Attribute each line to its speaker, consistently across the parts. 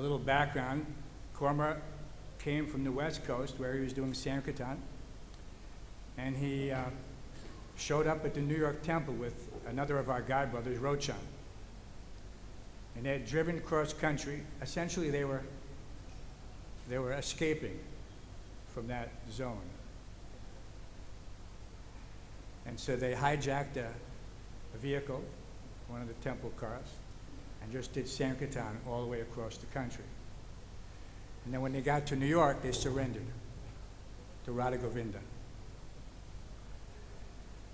Speaker 1: a little background. Kurma came from the West Coast where he was doing Sankirtan, and he showed up at the New York temple with another of our guide brothers, Rochan. And they had driven across country. Essentially, they were escaping from that zone. And so they hijacked a vehicle, one of the temple cars, and just did Sankirtan all the way across the country. And then when they got to New York, they surrendered to Radha Govinda.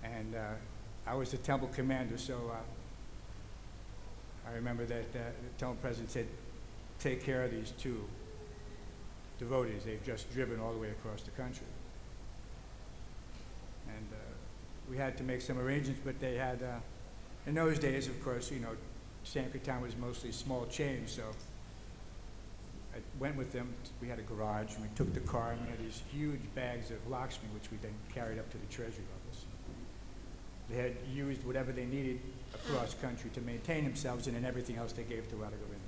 Speaker 1: And I was the temple commander, so I remember that the temple president said, take care of these two devotees. They've just driven all the way across the country. And we had to make some arrangements, but they had, in those days, of course, you know, Sankirtan was mostly small change, so I went with them. We had a garage, and we took the car, and we had these huge bags of Lakshmi, which we then carried up to the treasury levels. They had used whatever they needed across country to maintain themselves, and then everything else they gave to Radha Govinda.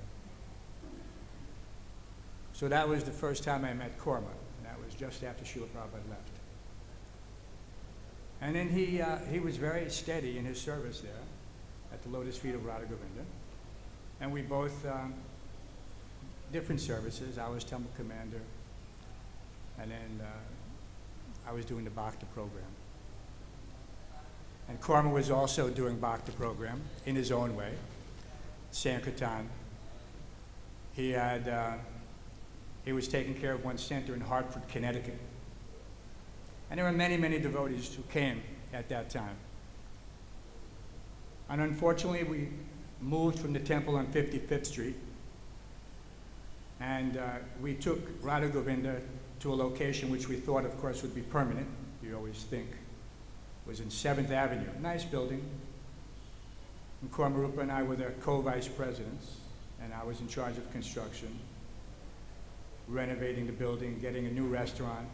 Speaker 1: So that was the first time I met Kurma, and that was just after Srila Prabhupada left. And then he was very steady in his service there at the lotus feet of Radha Govinda. And we both, different services. I was temple commander, and then I was doing the Bhakti program. And Kurma was also doing Bhakti program in his own way, Sankirtan. He was taking care of one center in Hartford, Connecticut. And there were many, many devotees who came at that time. And unfortunately, we moved from the temple on 55th Street, and we took Radha Govinda to a location which we thought, of course, would be permanent. You always think. It was in 7th Avenue, a nice building. And Kurma, Rupa, and I were the co-vice presidents, and I was in charge of construction, renovating the building, getting a new restaurant.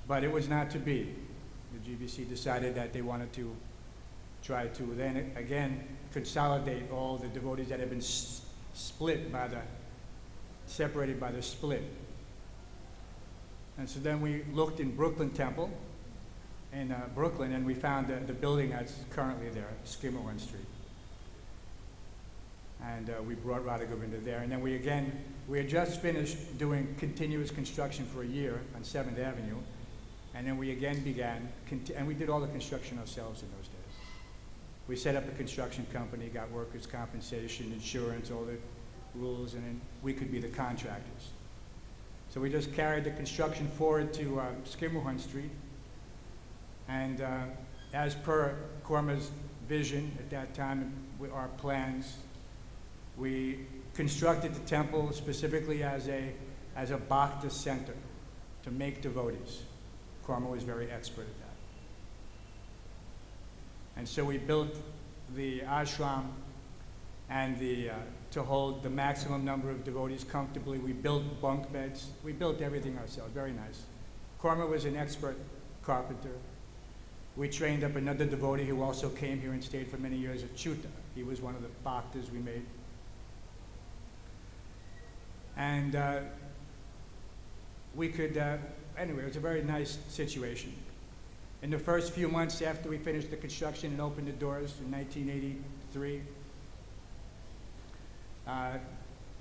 Speaker 1: But it was not to be. The GBC decided that they wanted to try to then again consolidate all the devotees that had been separated by the split. And so then we looked in Brooklyn Temple, in Brooklyn, and we found the building that's currently there, Skimmerwan Street. And we brought Radha Govinda there. And then we had just finished doing continuous construction for a year on 7th Avenue. And then we again began, and we did all the construction ourselves in those days. We set up a construction company, got workers' compensation, insurance, all the rules, and then we could be the contractors. So we just carried the construction forward to Skimmerwan Street. And as per Kurma's vision at that time, with our plans, we constructed the temple specifically as a bhakti center to make devotees. Kurma was very expert at that. And so we built the ashram and to hold the maximum number of devotees comfortably. We built bunk beds. We built everything ourselves, very nice. Kurma was an expert carpenter. We trained up another devotee who also came here and stayed for many years at Chuta. He was one of the bhaktas we made. And we could, anyway, it was a very nice situation. In the first few months after we finished the construction and opened the doors in 1983,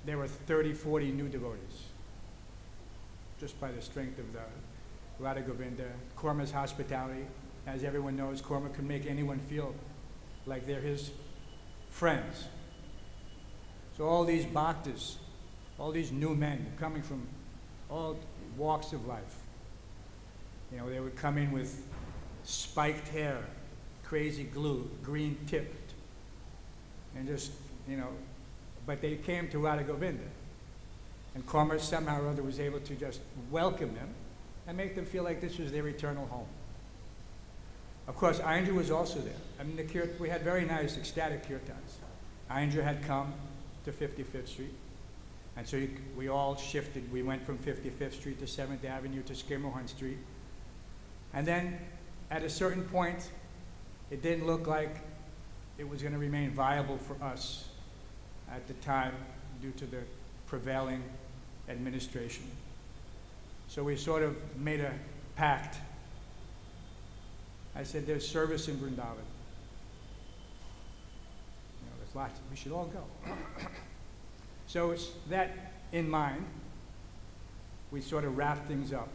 Speaker 1: there were 30, 40 new devotees, just by the strength of the Radha Govinda. Kurma's hospitality, as everyone knows, Kurma can make anyone feel like they're his friends. So all these bhaktas, all these new men coming from all walks of life, you know, they would come in with spiked hair, crazy glue, green tipped, and just, you know, but they came to Radha Govinda. And Kurma somehow or other was able to just welcome them and make them feel like this was their eternal home. Of course, Ayendra was also there. I mean, we had very nice ecstatic kirtans. Ayendra had come to 55th Street, and so we all shifted. We went from 55th Street to 7th Avenue to Skimmerwan Street. And then at a certain point, it didn't look like it was going to remain viable for us at the time due to the prevailing administration. So we sort of made a pact. I said, there's service in Vrindavan. There's lots, we should all go. So it's that in mind, we sort of wrapped things up.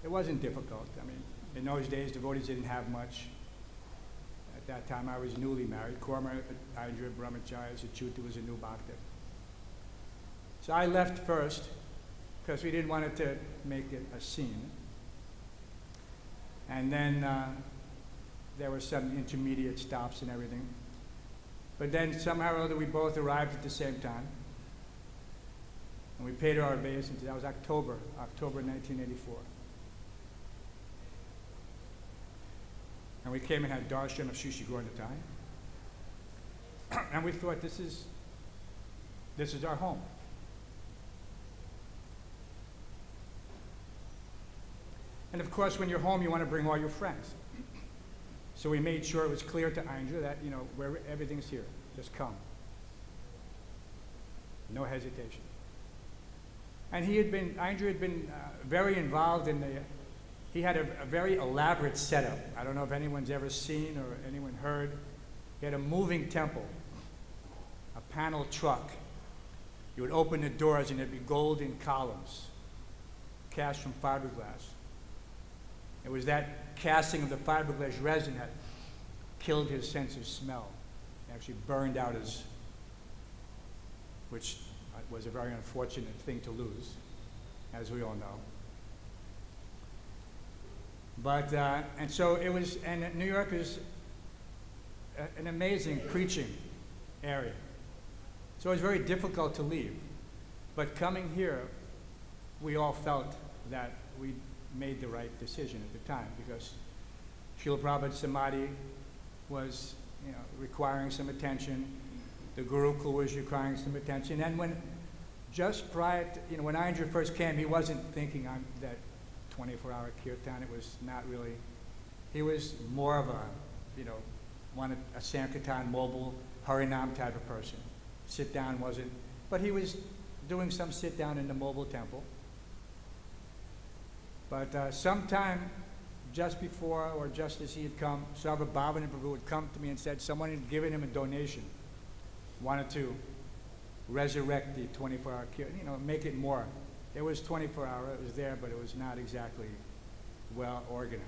Speaker 1: It wasn't difficult. I mean, in those days, devotees didn't have much. At that time, I was newly married. Kurma, Indra, Brahmacharya, Achyuta was a new bhakta. So I left first, because we didn't want it to make it a scene. And then there were some intermediate stops and everything. But then somehow or other we both arrived at the same time. And we paid our obeisance. That was October 1984. And we came and had darshan of H.G.Kurma and we thought, this is our home. And of course, when you're home, you want to bring all your friends. So we made sure it was clear to Indra that, where everything's here, just come. No hesitation. And Indra had been very involved in he had a very elaborate setup. I don't know if anyone's ever seen or anyone heard. He had a moving temple, a panel truck. You would open the doors and there'd be golden columns cast from fiberglass. It was that casting of the fiberglass resin that killed his sense of smell. It actually burned out which was a very unfortunate thing to lose, as we all know. But, and so it was, and New York is an amazing preaching area. So it was very difficult to leave. But coming here, we all felt that we made the right decision at the time, because Srila Prabhupada's Samadhi was requiring some attention. The Gurukul was requiring some attention. And when, just prior to, when Indra first came, he wasn't thinking on that 24-hour kirtan. It was not really, he was more of a Sankirtan, mobile, Harinam type of person. Sit down wasn't, but he was doing some sit down in the mobile temple. But sometime just before or just as he had come, Sarva Bhavan and Prabhu had come to me and said someone had given him a donation, wanted to resurrect the 24-hour kirtan, make it more. It was 24-hour, it was there, but it was not exactly well organized.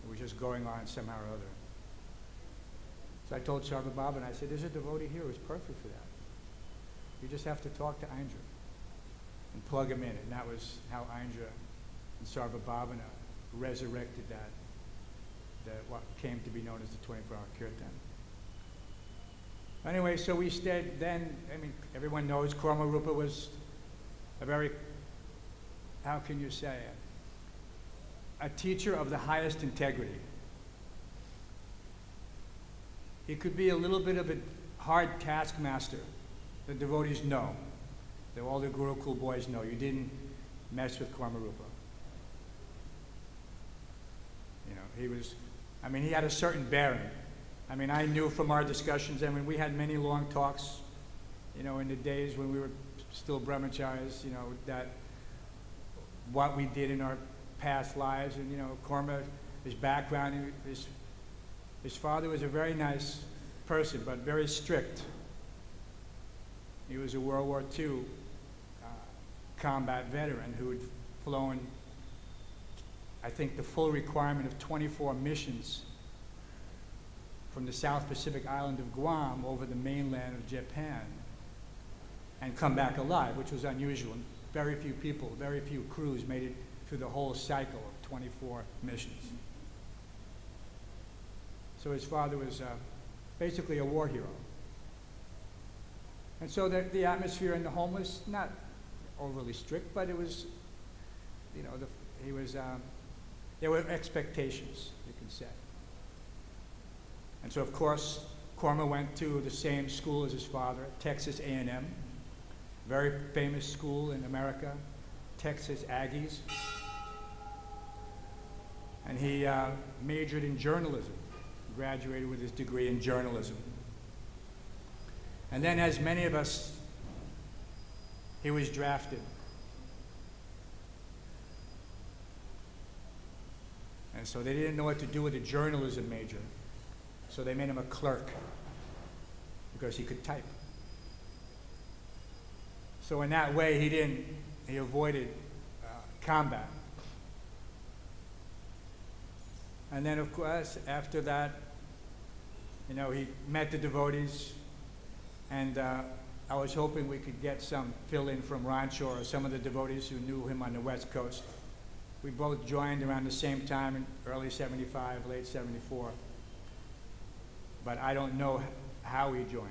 Speaker 1: It was just going on somehow or other. So I told Sarva Bhavan, I said, there's a devotee here who's perfect for that. You just have to talk to Indra and plug him in. And that was how Indra and Sarva Bhavana resurrected what came to be known as the 24-hour kirtan. Anyway, so we stayed then. Everyone knows Kurma Rupa was a very, how can you say it, a teacher of the highest integrity. He could be a little bit of a hard taskmaster. The devotees know. All the Gurukul boys know. You didn't mess with Kurma Rupa. He had a certain bearing. I knew from our discussions, we had many long talks, in the days when we were still brahmacharis, that what we did in our past lives, and, Kurma, his background, his father was a very nice person, but very strict. He was a World War II combat veteran who had flown, I think, the full requirement of 24 missions from the South Pacific island of Guam over the mainland of Japan and come back alive, which was unusual. Very few people, very few crews made it through the whole cycle of 24 missions. So his father was basically a war hero. And so the atmosphere in the home was not overly strict, but it was, there were expectations, you can say. And so, of course, Kurma went to the same school as his father, Texas A&M, very famous school in America, Texas Aggies. And he majored in journalism, graduated with his degree in journalism. And then, as many of us he was drafted. And so they didn't know what to do with a journalism major. So they made him a clerk because he could type. So in that way, he avoided combat. And then, of course, after that, he met the devotees, and I was hoping we could get some fill-in from Rancho or some of the devotees who knew him on the West Coast. We both joined around the same time in early 75, late 74. But I don't know how he joined.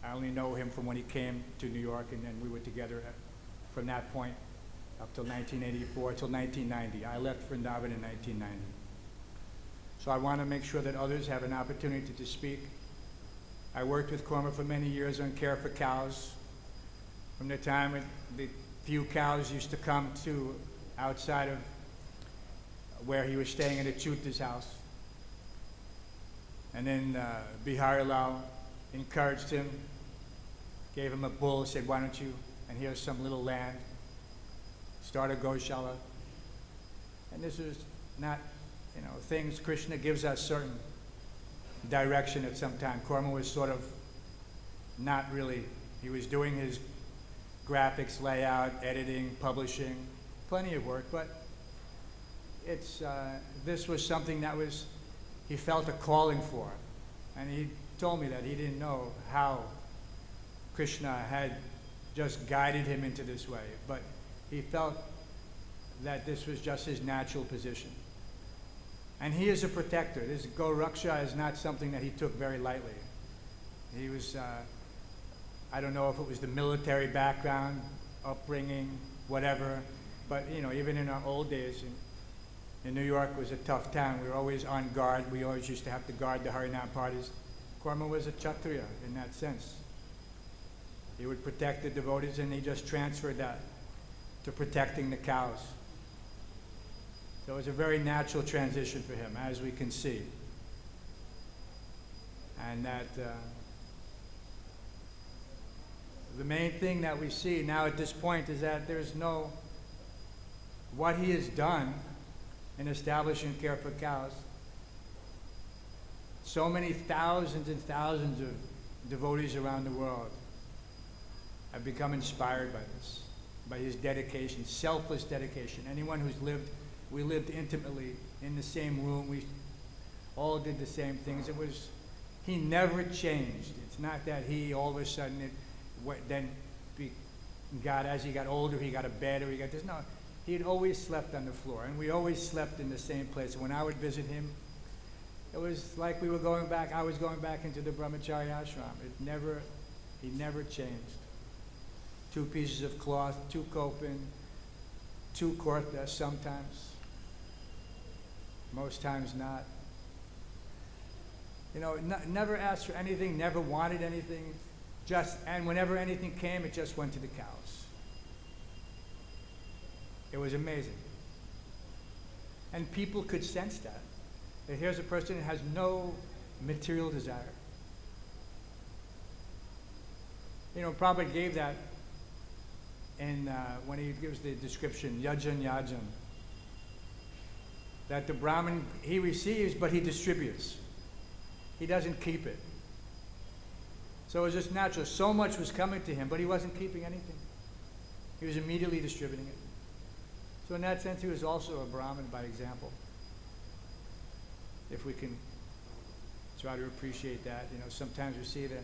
Speaker 1: I only know him from when he came to New York, and then we were together from that point up till 1984, till 1990. I left Vrindavan in 1990. So I want to make sure that others have an opportunity to speak. I worked with Kurma for many years on care for cows. From the time the few cows used to come to outside of where he was staying at Achuta's house. And then Bihari Lal encouraged him, gave him a bull, said, why don't you, and here's some little land, start a Goshala. And this was not, things Krishna gives us certain direction at some time. Kurma was sort of not really, he was doing his graphics, layout, editing, publishing, plenty of work, but this was something that he felt a calling for. And he told me that he didn't know how Krishna had just guided him into this way, but he felt that this was just his natural position. And he is a protector. This Goraksha is not something that he took very lightly. He was, I don't know if it was the military background, upbringing, whatever, but even in our old days, in New York was a tough town. We were always on guard. We always used to have to guard the Harinam parties. Kurma was a Kshatriya in that sense. He would protect the devotees, and he just transferred that to protecting the cows. So it was a very natural transition for him, as we can see. And that the main thing that we see now at this point is that what he has done in establishing care for cows. So many thousands and thousands of devotees around the world have become inspired by this, by his dedication, selfless dedication. Anyone we lived intimately in the same room. We all did the same things. He never changed. It's not that he all of a sudden, as he got older, he got a bed, or he got this. No, he had always slept on the floor, and we always slept in the same place. When I would visit him, it was like I was going back into the Brahmacharya ashram. He never changed. 2 pieces of cloth, 2 kopin, 2 kurtas sometimes. Most times not. Never asked for anything, never wanted anything. And whenever anything came, it just went to the cows. It was amazing. And people could sense that. Here's a person who has no material desire. Prabhupada gave that when he gives the description, yajan, that the Brahmin, he receives, but he distributes. He doesn't keep it. So it was just natural. So much was coming to him, but he wasn't keeping anything. He was immediately distributing it. So in that sense, he was also a Brahmin by example. If we can try to appreciate that. Sometimes we see that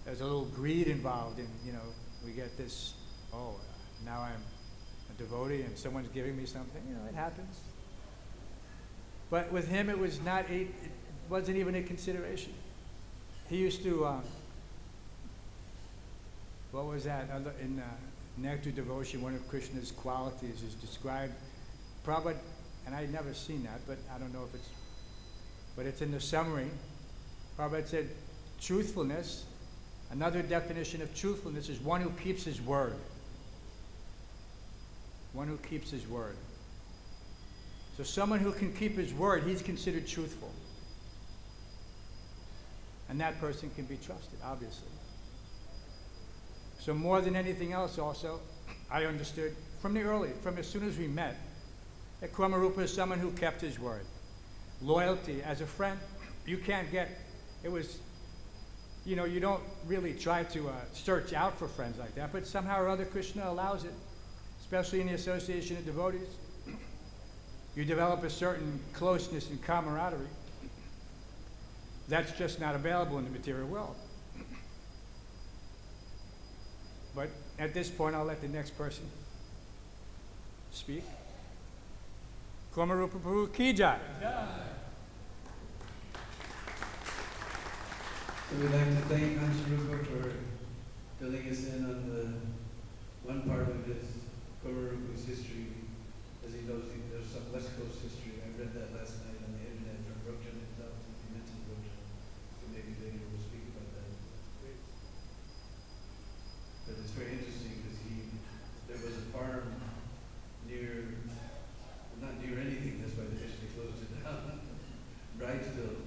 Speaker 1: there's a little greed involved in, we get this, now I'm a devotee and someone's giving me something. It happens. But with him, it wasn't even a consideration. He used to, what was that? In Nectar Devotion, one of Krishna's qualities is described. Prabhupada, and I'd never seen that, but I don't know if it's in the summary. Prabhupada said, truthfulness, another definition of truthfulness is one who keeps his word. One who keeps his word. So someone who can keep his word, he's considered truthful. And that person can be trusted, obviously. So more than anything else also, I understood from as soon as we met, that Kurma Rupa is someone who kept his word. Loyalty as a friend, you can't get, it was, you know, you don't really try to search out for friends like that, but somehow or other Krishna allows it, especially in the association of devotees. You develop a certain closeness and camaraderie that's just not available in the material world. But at this point, I'll let the next person speak. Kurma Rupa Prabhu Ki Jai.
Speaker 2: So we'd like to thank Ansh Rupa for filling us in on the one part of his Kurma Rupa's history. As he knows, there's some West Coast history. I read that last night on the internet from Rojan himself, since he mentioned Rojan. So maybe later we'll speak about that. But it's very interesting because there was a farm not near anything, that's why they actually closed it down. Bridesville,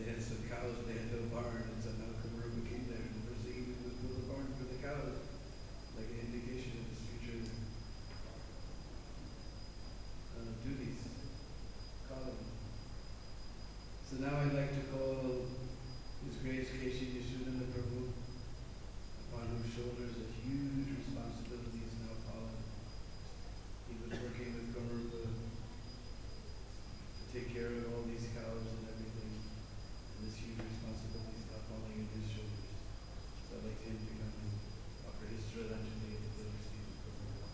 Speaker 2: they had some cows, they had no barn, and so now Kurma Rupa came there, and the first thing he did was build a barn for the cows, like an indication of his future duties, calling. So now I'd like to call His Grace K.C. Yeshudana Prabhu, upon whose shoulders a huge responsibility is now fallen. He was working with Kurma Rupa to take care of all these cows and everything, and this huge responsibility is now falling on his shoulders. So I'd like him to come and offer his Shraddhanjali to the receipt of Kurma Rupa.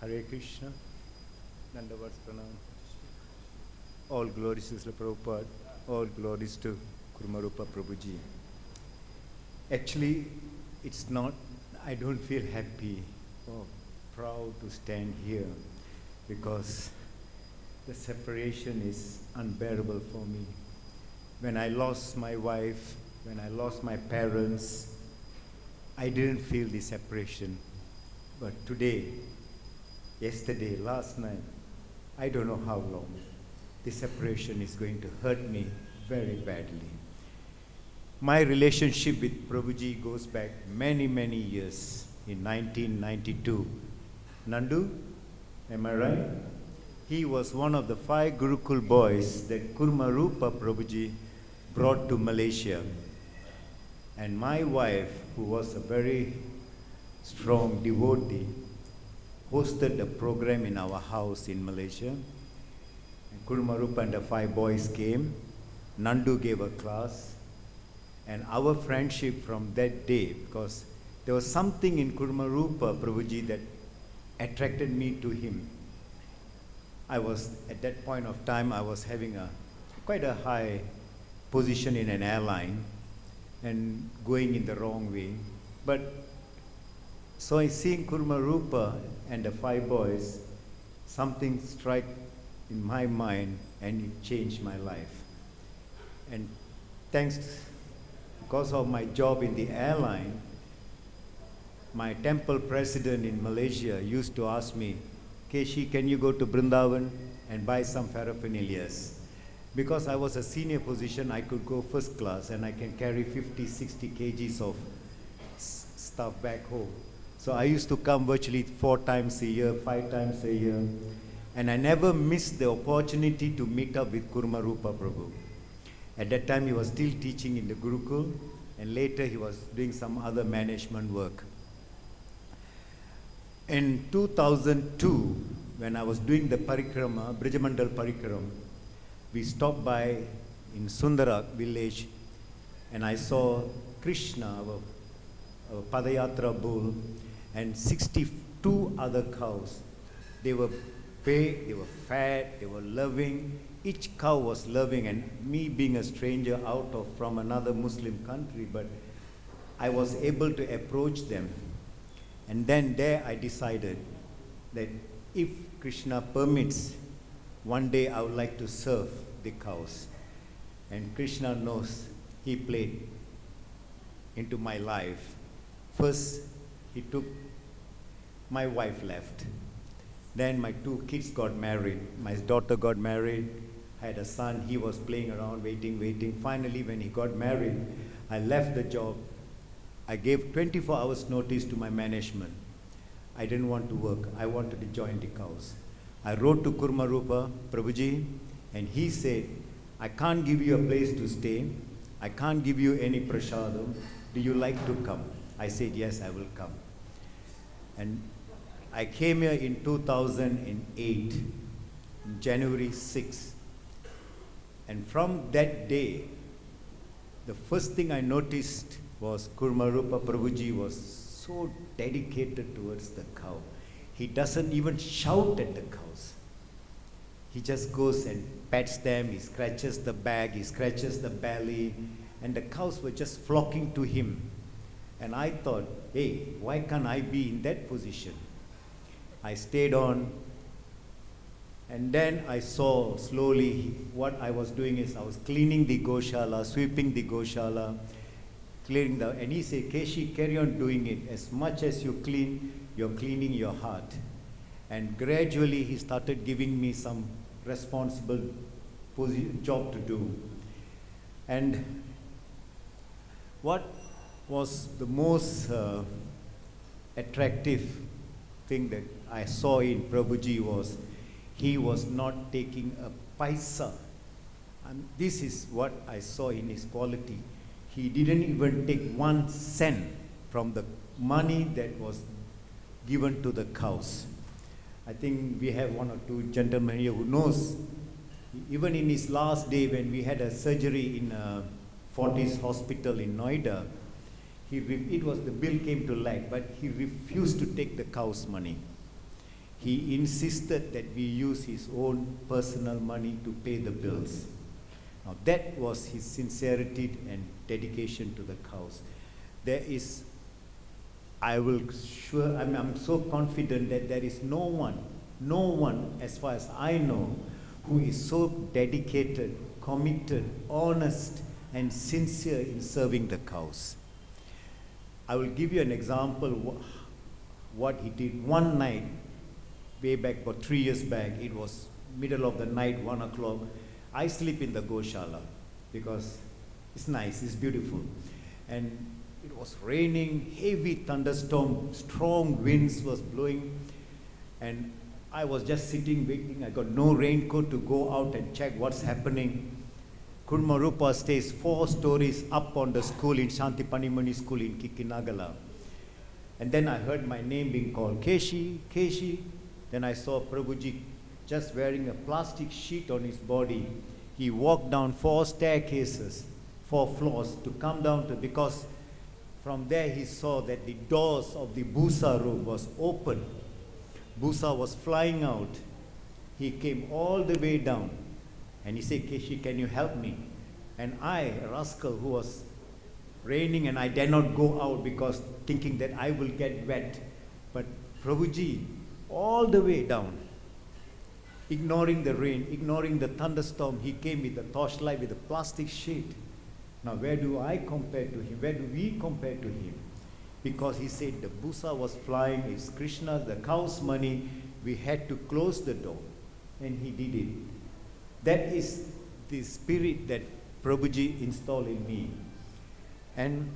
Speaker 3: Hare Krishna, Dandavats Pranam. All glories to Srila Prabhupada, all glories to Kurma Rupa Prabhuji. Actually, it's not, I don't feel happy or proud to stand here because the separation is unbearable for me. When I lost my wife, when I lost my parents, I didn't feel the separation. But today, yesterday, last night, I don't know how long, the separation is going to hurt me very badly. My relationship with Prabhuji goes back many, many years. In 1992, Nandu, am I right? He was one of the 5 Gurukul boys that Kurma Rupa Prabhuji brought to Malaysia. And my wife, who was a very strong devotee, hosted a program in our house in Malaysia. And Kurma Rupa and the 5 boys came. Nandu gave a class. And our friendship from that day, because there was something in Kurma Rupa Prabhuji that attracted me to him. At that point of time, I was having quite a high position in an airline and going in the wrong way. But so I seeing Kurma Rupa and the 5 boys, something struck in my mind and it changed my life. And because of my job in the airline, my temple president in Malaysia used to ask me, Keshi, can you go to Vrindavan and buy some paraphernalias? Because I was a senior position, I could go first class and I can carry 50, 60 kgs of stuff back home. So I used to come virtually 4 times a year, 5 times a year, and I never missed the opportunity to meet up with Kurma Rupa Prabhu. At that time, he was still teaching in the Gurukul, and later he was doing some other management work. In 2002, when I was doing the Parikrama, Brijamandal Parikrama, we stopped by in Sundarak village, and I saw Krishna, our Padayatra bull, and 62 other cows. They were big, they were fat, they were loving, each cow was loving, and me being a stranger from another Muslim country, but I was able to approach them. And then there I decided that if Krishna permits, one day I would like to serve the cows. And Krishna knows he played into my life. First, he took my wife left. Then my 2 kids got married. My daughter got married, had a son. He was playing around, waiting. Finally, when he got married, I left the job. I gave 24 hours notice to my management. I didn't want to work. I wanted to join the cows. I wrote to Kurma Rupa, Prabhuji, and he said, I can't give you a place to stay. I can't give you any prasadam. Do you like to come? I said, yes, I will come. And I came here in 2008, January 6. And from that day, the first thing I noticed was Kurma Rupa Prabhuji was so dedicated towards the cow. He doesn't even shout at the cows. He just goes and pets them, he scratches the back, he scratches the belly, and the cows were just flocking to him. And I thought, hey, why can't I be in that position? I stayed on, and then I saw slowly what I was doing is I was cleaning the Goshala, sweeping the Goshala, and he said, Keshi, carry on doing it. As much as you clean, you're cleaning your heart. And gradually he started giving me some responsible job to do. And what was the most attractive thing that I saw in Prabhuji was he was not taking a paisa. And this is what I saw in his quality. He didn't even take 1 cent from the money that was given to the cows. I think we have 1 or 2 gentlemen here who knows, even in his last day when we had a surgery in Fortis Hospital in Noida, the bill came to lag, but he refused to take the cow's money. He insisted that we use his own personal money to pay the bills. Now that was his sincerity and dedication to the cows. I'm so confident that there is no one as far as I know, who is so dedicated, committed, honest, and sincere in serving the cows. I will give you an example what he did. One night, way back, about 3 years back, it was middle of the night, 1 o'clock. I sleep in the Goshala because it's nice, it's beautiful. And it was raining, heavy thunderstorm, strong winds was blowing. And I was just sitting, waiting. I got no raincoat to go out and check what's happening. Kurma Rupa stays 4 stories up on the school in Shanti Panimani school in Kikinagala. And then I heard my name being called, Keshi, Keshi. Then I saw Prabhuji just wearing a plastic sheet on his body. He walked down 4 staircases, 4 floors to come down to, because from there he saw that the doors of the Busa room was open. Busa was flying out. He came all the way down and he said, Keshi, can you help me? And I, a rascal who was raining, and I dare not go out because thinking that I will get wet. But Prabhuji, all the way down, ignoring the rain, ignoring the thunderstorm, he came with a torchlight with a plastic sheet. Now where do I compare to him? Where do we compare to him? Because he said the Busa was flying, it's Krishna, the cow's money, we had to close the door. And he did it. That is the spirit that Prabhuji installed in me. And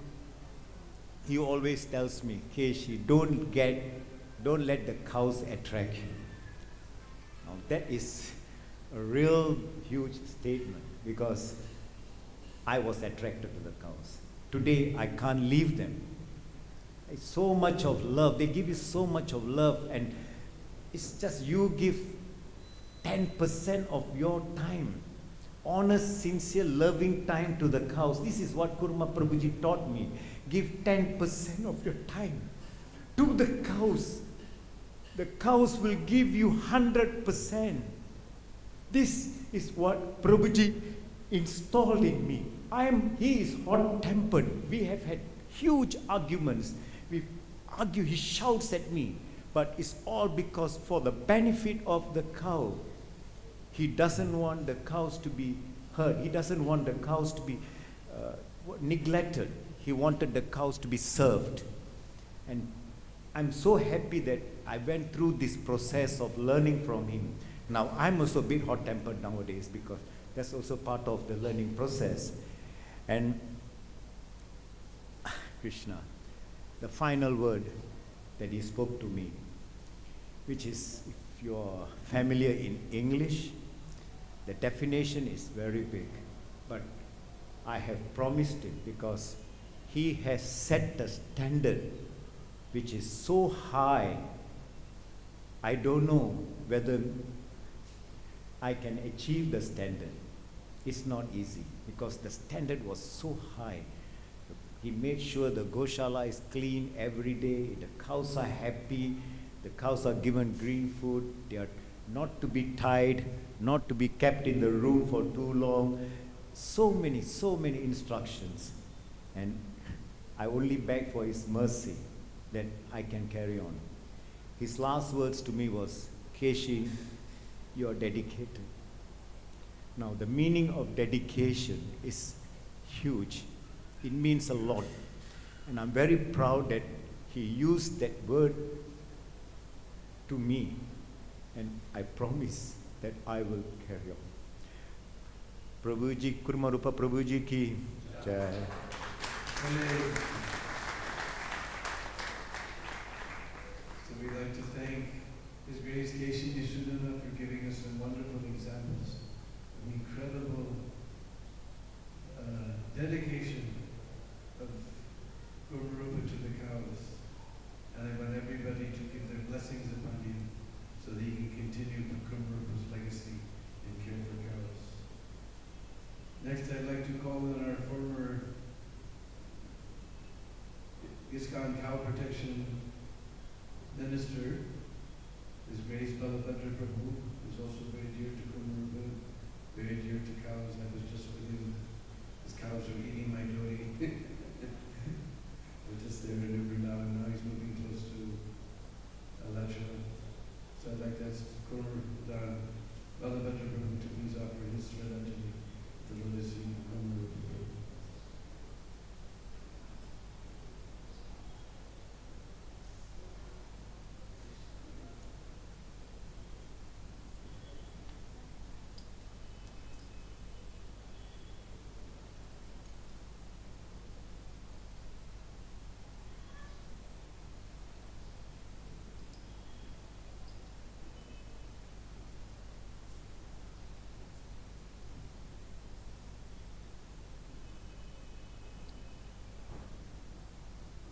Speaker 3: he always tells me, Keshi, don't let the cows attract you. Now that is a real huge statement, because I was attracted to the cows. Today I can't leave them. It's so much of love. They give you so much of love, and it's just you give 10% of your time. Honest, sincere, loving time to the cows. This is what Kurma Prabhuji taught me. Give 10% of your time to the cows. The cows will give you 100%. This is what Prabhuji installed in me. He is hot-tempered. We have had huge arguments. We argue, he shouts at me. But it's all because for the benefit of the cow. He doesn't want the cows to be hurt. He doesn't want the cows to be neglected. He wanted the cows to be served. And I'm so happy that I went through this process of learning from him. Now, I'm also a bit hot-tempered nowadays because that's also part of the learning process. And Krishna, the final word that he spoke to me, which is, if you're familiar in English, the definition is very big. But I have promised him because he has set the standard which is so high. I don't know whether I can achieve the standard. It's not easy because the standard was so high. He made sure the Goshala is clean every day, the cows are happy, the cows are given green food, they are not to be tied, not to be kept in the room for too long. So many instructions. And I only beg for his mercy that I can carry on. His last words to me was, Keshi, you are dedicated. Now, the meaning of dedication is huge. It means a lot. And I'm very proud that he used that word to me. And I promise that I will carry on. H.G.Kurma Rupa Prabhuji ki jai.
Speaker 2: So we'd like to thank His Grace Keshi Yeshudana for giving us some wonderful examples of incredible dedication of Guru Rupa to the cows. And I want everybody to give their blessings upon him so that he can continue Guru Rupa's legacy and care for cows. Next, I'd like to call on our former ISKCON Cow Protection Minister, His Grace Balabhadra Prabhu, who's also very dear to Guru Rupa, very dear to cows. I was just with him. His cows are eating my doti. We're just there in Vrindavan. Now he's moving close to Alacha. So I'd like to ask Guru Balabhadra Prabhu to please offer his Shraddhanjali to the lotus feet of Guru Rupa Prabhu.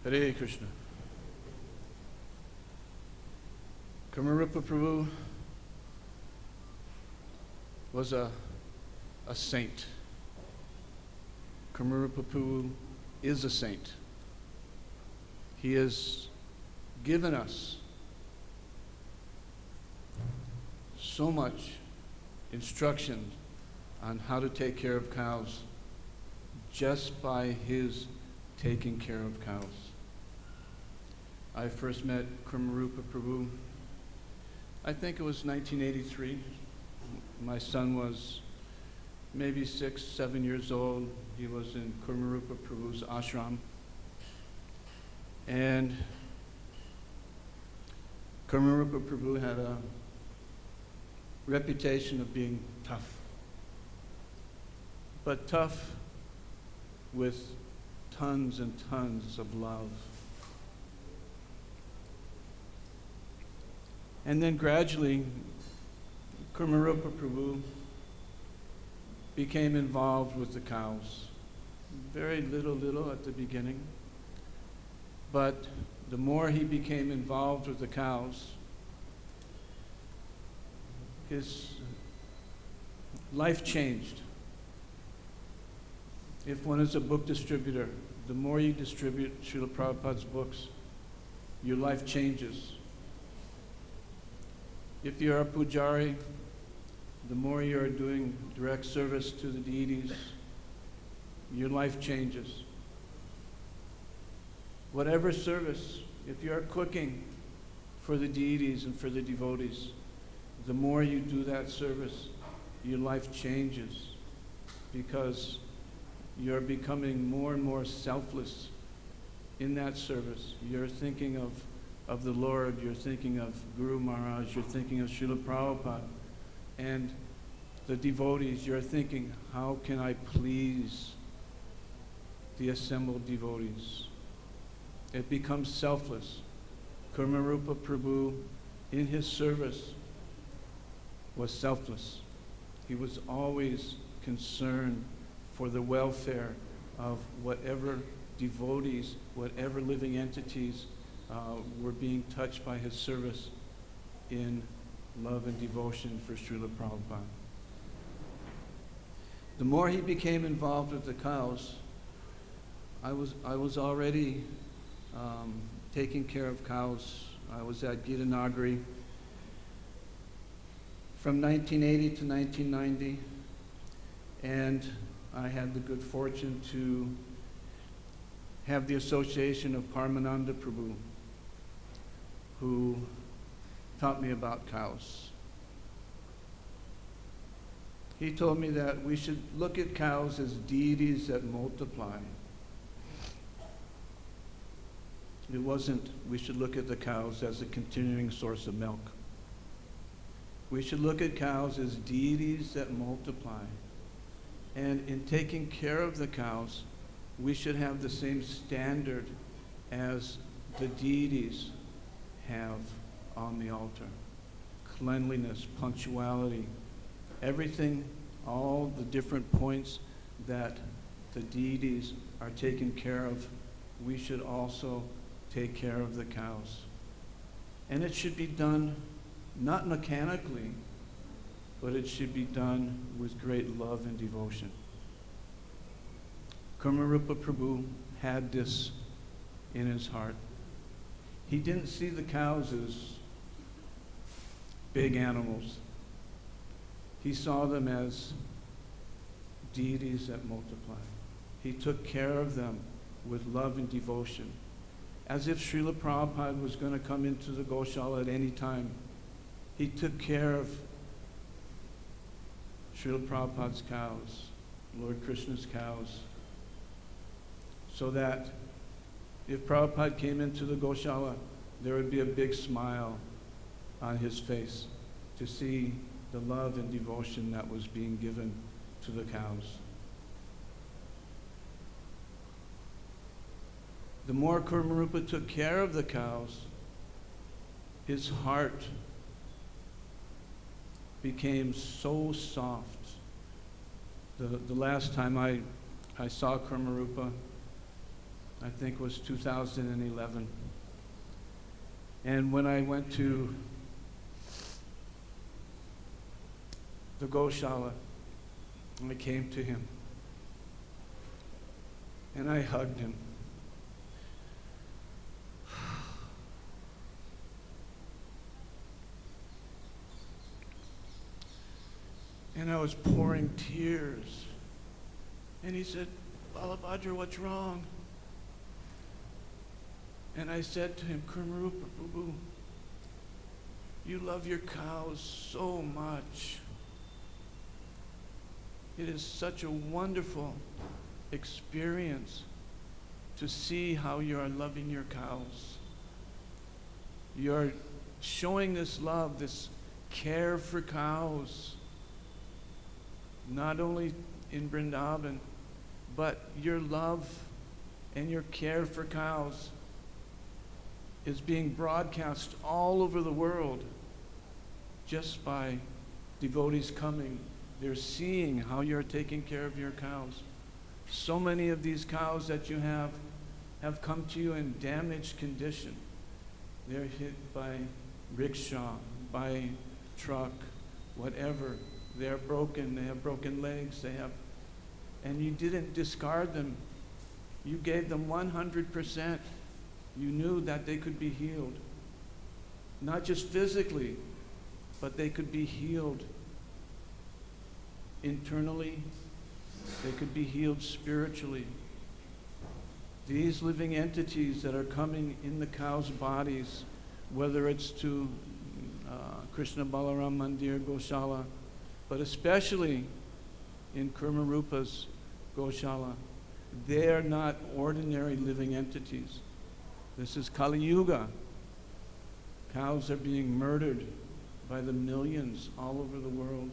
Speaker 4: Hare Krishna. Rupa Prabhu was a saint. Rupa Prabhu is a saint. He has given us so much instruction on how to take care of cows just by his taking care of cows. I first met Rupa Prabhu, I think it was 1983. My son was maybe 6, 7 years old. He was in Rupa Prabhu's ashram. And Rupa Prabhu had a reputation of being tough. But tough with tons and tons of love. And then gradually, Rupa Prabhu became involved with the cows. Very little at the beginning. But the more he became involved with the cows, his life changed. If one is a book distributor, the more you distribute Srila Prabhupada's books, your life changes. If you're a pujari, the more you're doing direct service to the deities, your life changes. Whatever service, if you're cooking for the deities and for the devotees, the more you do that service, your life changes because you're becoming more and more selfless in that service. You're thinking of the Lord, you're thinking of Guru Maharaj, you're thinking of Srila Prabhupada, and the devotees, you're thinking, how can I please the assembled devotees? It becomes selfless. Kurma Rupa Prabhu, in his service, was selfless. He was always concerned for the welfare of whatever devotees, whatever living entities were being touched by his service in love and devotion for Srila Prabhupada. The more he became involved with the cows, I was already taking care of cows. I was at Gita Nagari from 1980 to 1990, and I had the good fortune to have the association of Paramananda Prabhu, who taught me about cows. He told me that we should look at cows as deities that multiply. It wasn't, we should look at the cows as a continuing source of milk. We should look at cows as deities that multiply. And in taking care of the cows, we should have the same standard as the deities have on the altar. Cleanliness, punctuality, everything, all the different points that the deities are taken care of, we should also take care of the cows. And it should be done not mechanically, but it should be done with great love and devotion. Kurma Rupa Prabhu had this in his heart. He didn't see the cows as big animals. He saw them as deities that multiply. He took care of them with love and devotion, as if Srila Prabhupada was going to come into the Goshala at any time. He took care of Srila Prabhupada's cows, Lord Krishna's cows, so that if Prabhupada came into the Goshala, there would be a big smile on his face to see the love and devotion that was being given to the cows. The more Kurma Rupa took care of the cows, his heart became so soft. The last time I saw Kurma Rupa, I think was 2011. And when I went to the Goshala, I came to him and I hugged him. And I was pouring tears. And he said, "Balabhadra, what's wrong?" And I said to him, "Kurma Rupa Prabhu, you love your cows so much. It is such a wonderful experience to see how you are loving your cows. You're showing this love, this care for cows, not only in Vrindavan, but your love and your care for cows is being broadcast all over the world just by devotees coming. They're seeing how you're taking care of your cows. So many of these cows that you have come to you in damaged condition. They're hit by rickshaw, by truck, whatever. They're broken, they have broken legs, and you didn't discard them. You gave them 100%. You knew that they could be healed. Not just physically, but they could be healed internally. They could be healed spiritually. These living entities that are coming in the cows' bodies, whether it's to Krishna Balaram Mandir Goshala, but especially in Kurma Rupa's Goshala, they are not ordinary living entities. This is Kali Yuga. Cows are being murdered by the millions all over the world.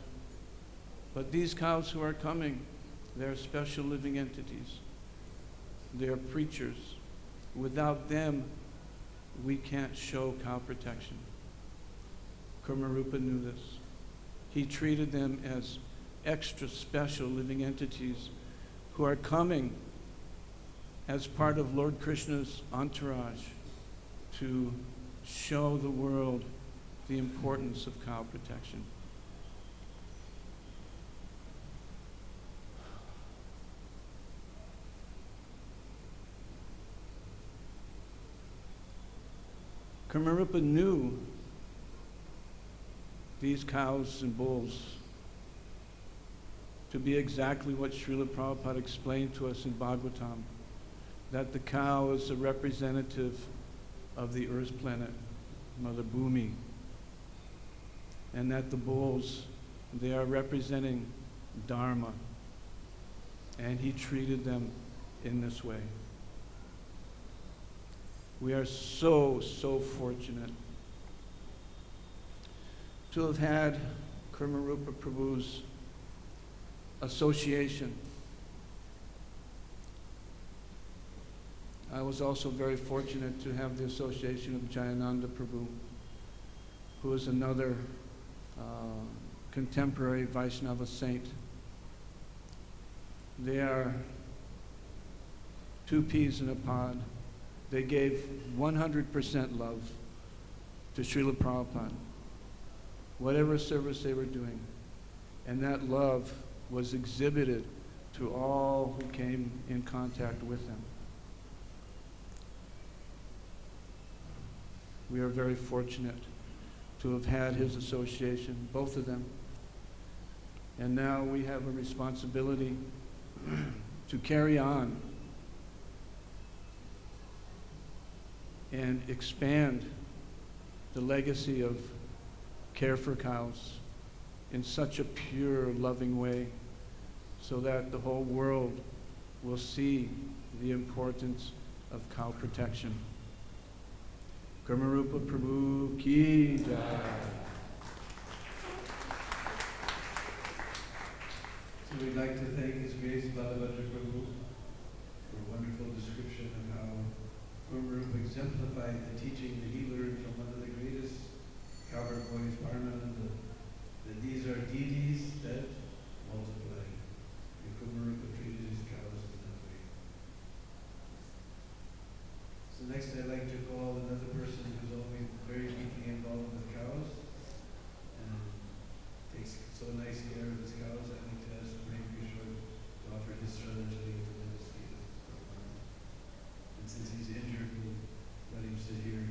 Speaker 4: But these cows who are coming, they're special living entities. They're preachers. Without them, we can't show cow protection. Kurma Rupa knew this. He treated them as extra special living entities who are coming as part of Lord Krishna's entourage to show the world the importance of cow protection. Kurma Rupa knew these cows and bulls to be exactly what Srila Prabhupada explained to us in Bhagavatam, that the cow is a representative of the earth planet, Mother Bhumi, and that the bulls, they are representing Dharma, and he treated them in this way. We are so, so fortunate to have had Kurma Rupa Prabhu's association. I was also very fortunate to have the association of Jayananda Prabhu, who is another contemporary Vaishnava saint. They are two peas in a pod. They gave 100% love to Srila Prabhupada, whatever service they were doing. And that love was exhibited to all who came in contact with them. We are very fortunate to have had his association, both of them. And now we have a responsibility to carry on and expand the legacy of care for cows in such a pure, loving way, so that the whole world will see the importance of cow protection. Kurma Rupa Prabhu Ki Jai.
Speaker 2: So we'd like to thank His Grace Balabhadra Prabhu for a wonderful description of how Kurma Rupa exemplified the teaching that he learned from one of the greatest cowherd boys, Parmananda, that these are deities that multiply. And Kurma Rupa treated his cows in that way. So next I'd like to call another person who's always very deeply involved with cows and takes so nice care of his cows. I'd like to ask Prabhu Kishore to offer his Shraddhanjali for this. And since he's injured, we'll let him sit here.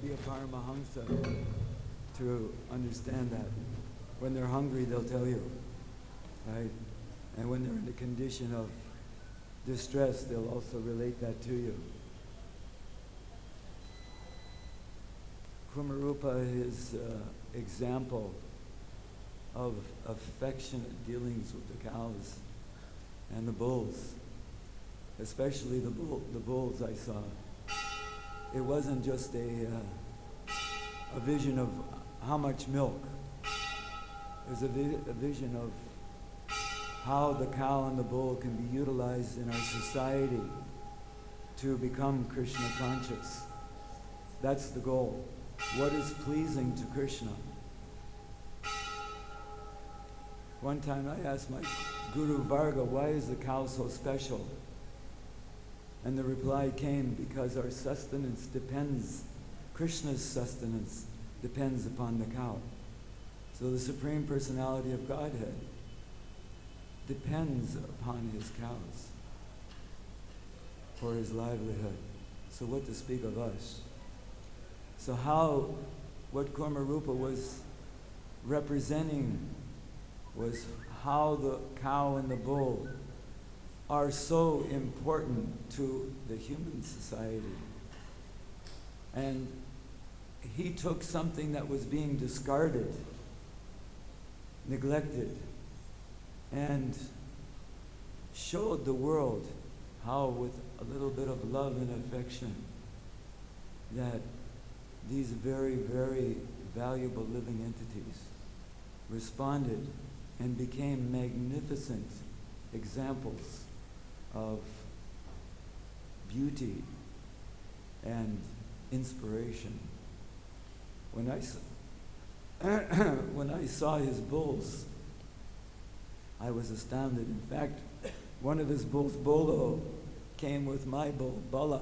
Speaker 5: Be a Paramahamsa to understand that. When they're hungry, they'll tell you, right? And when they're in a condition of distress, they'll also relate that to you. Kurma Rupa is example of affectionate dealings with the cows and the bulls, especially the bulls I saw. It wasn't just a a vision of how much milk. There's a vision of how the cow and the bull can be utilized in our society to become Krishna conscious. That's the goal. What is pleasing to Krishna? One time I asked my Guru Varga, why is the cow so special? And the reply came, because our sustenance depends, Krishna's sustenance depends upon the cow. So the Supreme Personality of Godhead depends upon his cows for his livelihood. So what to speak of us? So what Kurma Rupa was representing was how the cow and the bull are so important to the human society. And he took something that was being discarded, neglected, and showed the world how, with a little bit of love and affection, that these very, very valuable living entities responded and became magnificent examples of beauty and inspiration. When I saw his bulls, I was astounded. In fact, one of his bulls, Bolo, came with my bull, Bala,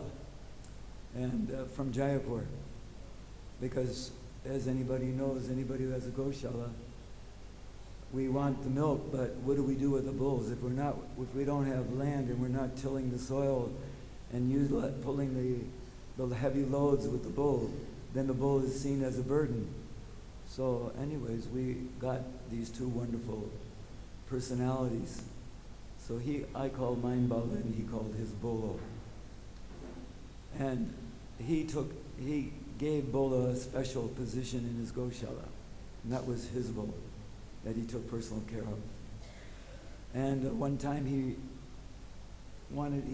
Speaker 5: and from Jaipur. Because, as anybody knows, anybody who has a Goshala, we want the milk, but what do we do with the bulls? If we don't have land and we're not tilling the soil and pulling the heavy loads with the bull, then the bull is seen as a burden. So anyways, we got these two wonderful personalities. So I called mine Bala and he called his Bolo. And he gave Bola a special position in his Goshala, and that was his bull that he took personal care of. And one time he wanted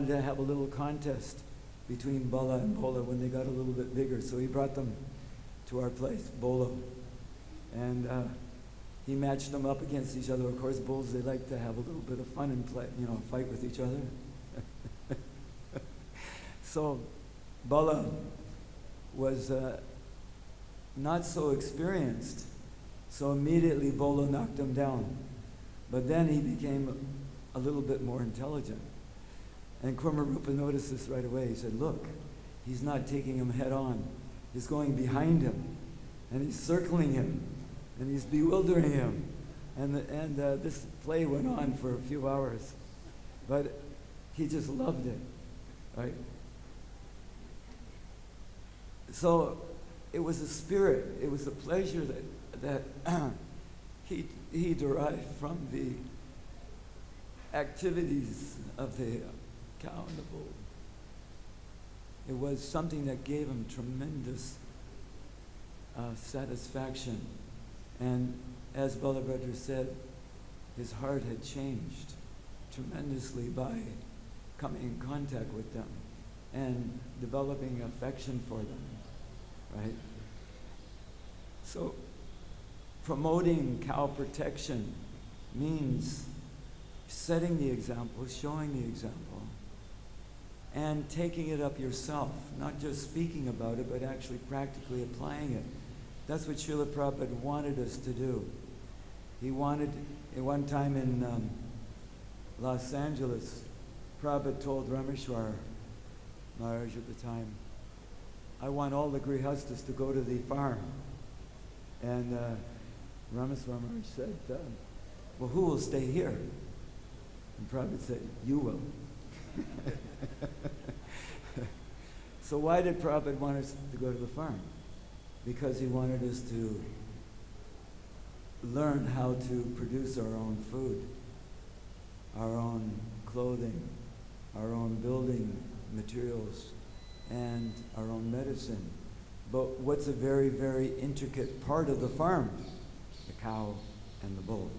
Speaker 5: to have a little contest between Bala and Bola when they got a little bit bigger, so he brought them to our place, Bolo, and he matched them up against each other. Of course, bulls, they like to have a little bit of fun and play, fight with each other. So Bala was not so experienced, so immediately Bola knocked him down. But then he became a little bit more intelligent. And Kurma Rupa noticed this right away. He said, look, he's not taking him head on. He's going behind him, and he's circling him, and he's bewildering him. And this play went on for a few hours. But he just loved it, right? So it was a spirit, it was a pleasure that he derived from the activities of the cow and the bull. It was something that gave him tremendous satisfaction. And as Balabhadra said, his heart had changed tremendously by coming in contact with them and developing affection for them, right? So promoting cow protection means setting the example, showing the example, and taking it up yourself, not just speaking about it, but actually practically applying it. That's what Srila Prabhupada wanted us to do. He wanted, at one time in Los Angeles, Prabhupada told Rameshwar Maharaj at the time, I want all the grihastas to go to the farm. And Rameshwar Maharaj said, well, who will stay here? And Prabhupada said, you will. So why did Prabhupada want us to go to the farm? Because he wanted us to learn how to produce our own food, our own clothing, our own building materials, and our own medicine. But what's a very, very intricate part of the farm? The cow and the bull.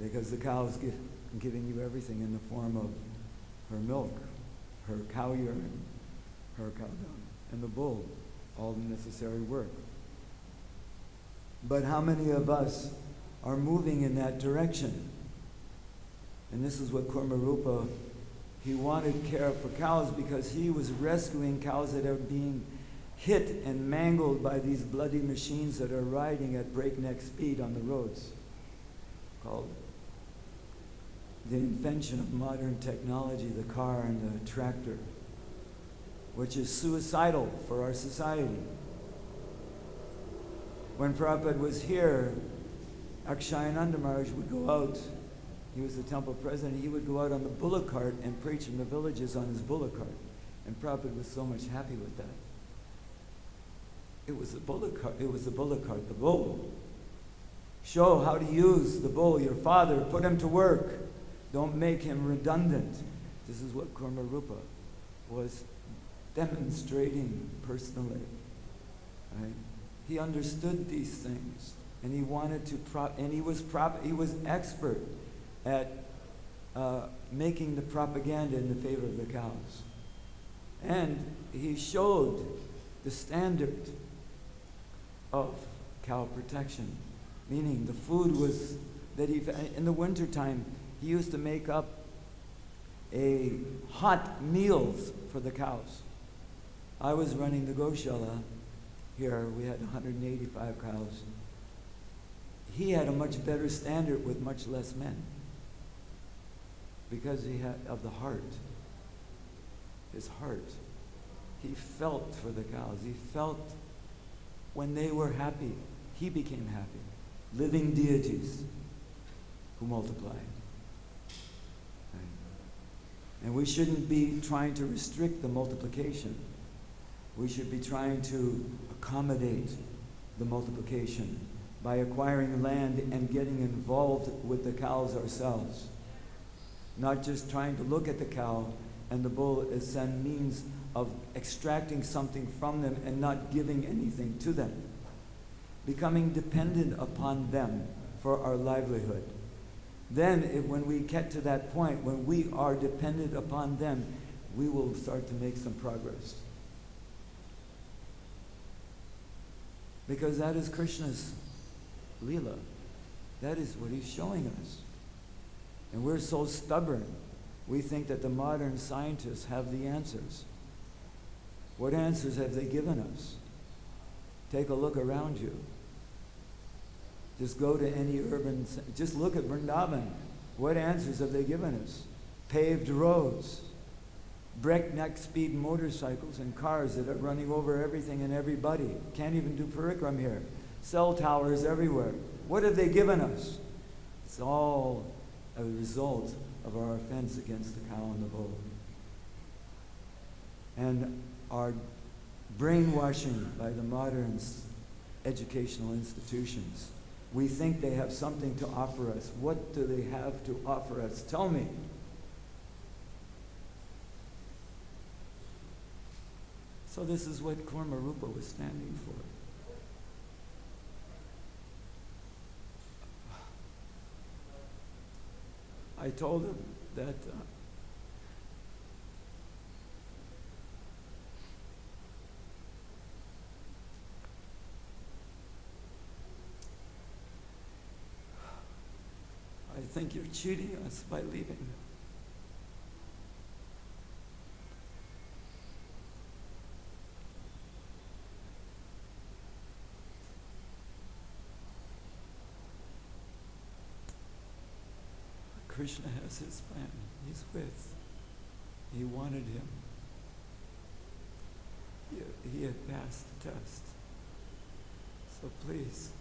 Speaker 5: Because the cow is giving you everything in the form of her milk, her cow urine, her cow dung, and the bull all the necessary work. But how many of us are moving in that direction? And this is what Kurma Rupa, he wanted care for cows because he was rescuing cows that are being hit and mangled by these bloody machines that are riding at breakneck speed on the roads, called the invention of modern technology, the car and the tractor, which is suicidal for our society. When Prabhupada was here, Akshayananda Maharaj would go out, he was the temple president, he would go out on the bullock cart and preach in the villages on his bullock cart. And Prabhupada was so much happy with that. It was the bullock cart, the bull. Show how to use the bull, your father, put him to work. Don't make him redundant. This is what Kurma Rupa was demonstrating personally. Right? He understood these things, and he wanted to, he was expert at making the propaganda in the favor of the cows. And he showed the standard of cow protection, meaning the food was that in the wintertime, he used to make up hot meals for the cows. I was running the Goshala here. We had 185 cows. He had a much better standard with much less men because he had of the heart. His heart. He felt for the cows. He felt when they were happy, he became happy. Living deities who multiply. And we shouldn't be trying to restrict the multiplication. We should be trying to accommodate the multiplication by acquiring land and getting involved with the cows ourselves. Not just trying to look at the cow and the bull as some means of extracting something from them and not giving anything to them. Becoming dependent upon them for our livelihood. Then, when we get to that point, when we are dependent upon them, we will start to make some progress. Because that is Krishna's Leela. That is what he's showing us. And we're so stubborn. We think that the modern scientists have the answers. What answers have they given us? Take a look around you. Just go to any just look at Vrindavan. What answers have they given us? Paved roads, breakneck speed motorcycles and cars that are running over everything and everybody. Can't even do parikram here. Cell towers everywhere. What have they given us? It's all a result of our offense against the cow and the bull. And our brainwashing by the modern educational institutions. We think they have something to offer us. What do they have to offer us? Tell me. So this is what Kurma Rupa was standing for. I told him that I think you're cheating us by leaving. Krishna has his plan. He's with. He wanted him. He had passed the test. So please,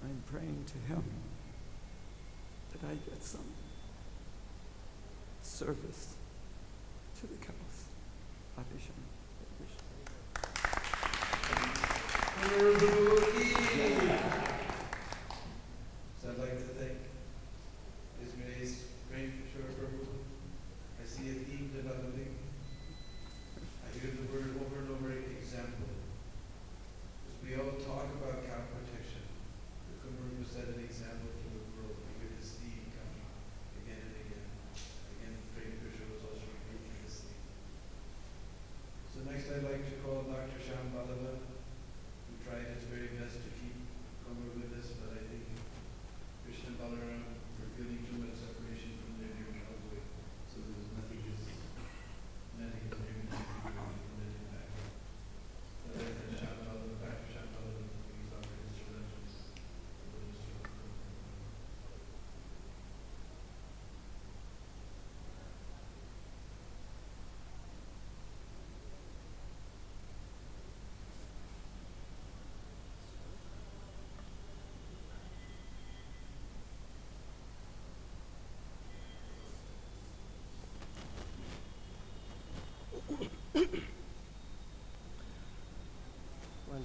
Speaker 5: I'm praying to him that I get some service to the cows.
Speaker 2: So I'd like to thank His Grace, Great Prabhu. I see a theme developing. I hear the word over and over, example. As we all talk about cow protection, the Kurma set an example for the world. We hear this theme coming again and again. Again, Great Prabhu was also repeating this theme. So next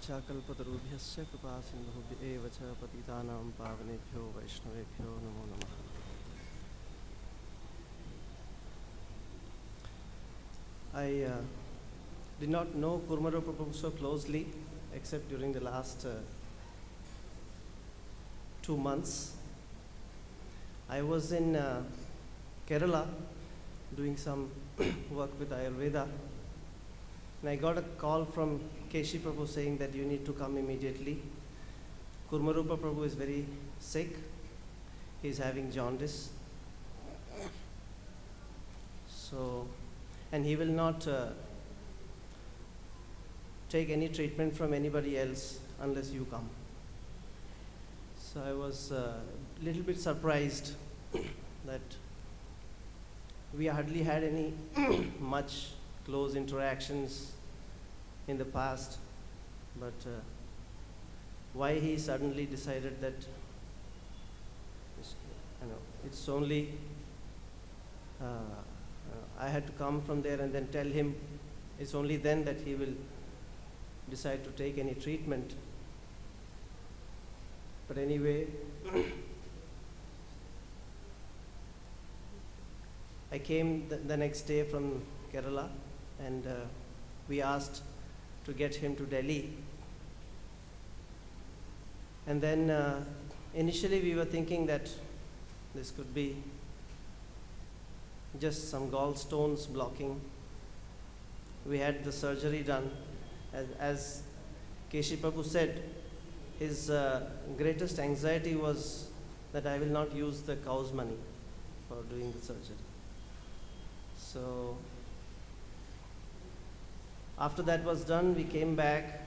Speaker 6: वाञ्छाकल्पतरुभ्यश्च कृपासिन्धुभ्य एव च पतितानां पावनेभ्यो वैष्णवेभ्यो नमो नमः. I did not know Kurma Prabhu so closely except during the last 2 months. I was in Kerala doing some work with Ayurveda, and I got a call from Keshi Prabhu saying that you need to come immediately. Kurma Prabhu is very sick. He is having jaundice. So, and he will not take any treatment from anybody else unless you come. So I was a little bit surprised that we hardly had any much close interactions in the past, but why he suddenly decided that it's only I had to come from there and then tell him it's only then that he will decide to take any treatment. But anyway, I came the next day from Kerala, and we asked to get him to Delhi. And then initially we were thinking that this could be just some gallstones blocking. We had the surgery done. As Keshi Prabhu said, his greatest anxiety was that I will not use the cow's money for doing the surgery. So after that was done, we came back,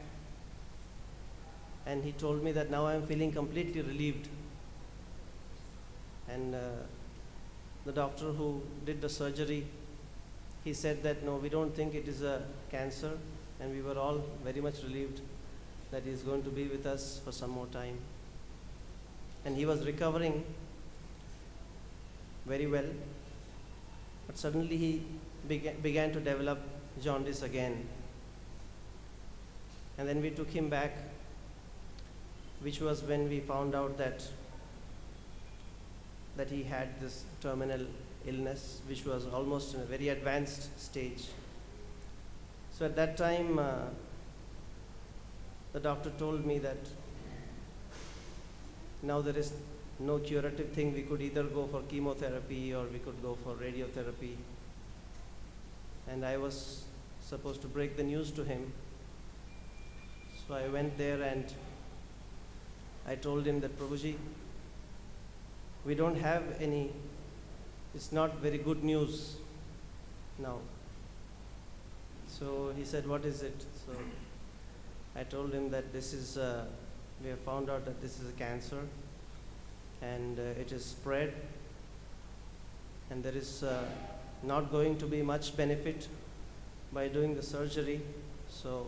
Speaker 6: and he told me that now I am feeling completely relieved. And the doctor who did the surgery, he said that no, we don't think it is a cancer, and we were all very much relieved that he is going to be with us for some more time. And he was recovering very well, but suddenly he began to develop jaundice again. And then we took him back, which was when we found out that he had this terminal illness, which was almost in a very advanced stage. So at that time, the doctor told me that now there is no curative thing. We could either go for chemotherapy or we could go for radiotherapy. And I was supposed to break the news to him. So I went there and I told him that, Prabhuji, we don't have any, it's not very good news now. So he said, what is it? So I told him that this is, we have found out that this is a cancer, and it is spread, and there is not going to be much benefit by doing the surgery. So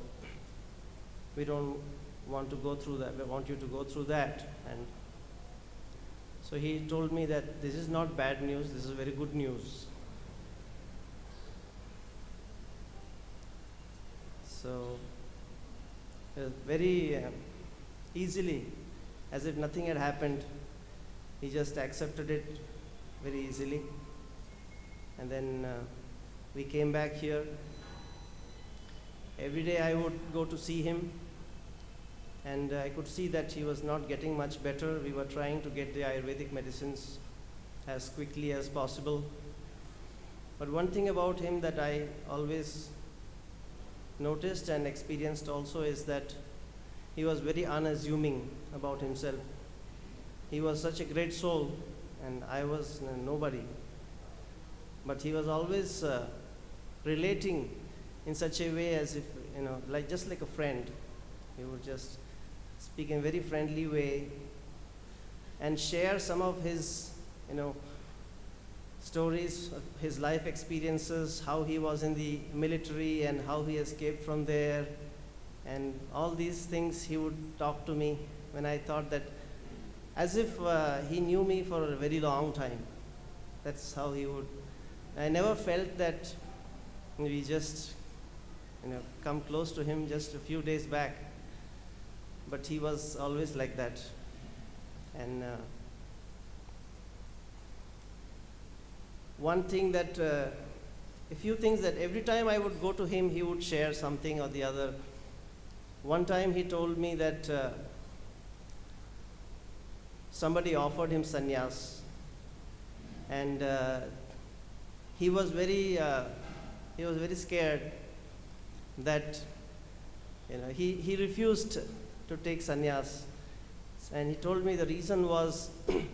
Speaker 6: we don't want to go through that. We want you to go through that. And so he told me that this is not bad news, this is very good news. So very easily, as if nothing had happened, he just accepted it very easily. And then we came back here. Every day I would go to see him, and I could see that he was not getting much better. We were trying to get the Ayurvedic medicines as quickly as possible. But one thing about him that I always noticed and experienced also is that he was very unassuming about himself. He was such a great soul, and I was nobody. But he was always relating in such a way as if, like just like a friend. He would just speak in a very friendly way and share some of his, stories, of his life experiences, how he was in the military and how he escaped from there, and all these things he would talk to me when I thought that, as if he knew me for a very long time. That's how he would. I never felt that we just, come close to him just a few days back. but he was always like that. And one thing that, a few things that every time I would go to him, he would share something or the other. One time he told me that somebody offered him sannyas, and he was very scared that he refused to take sannyas, and he told me the reason was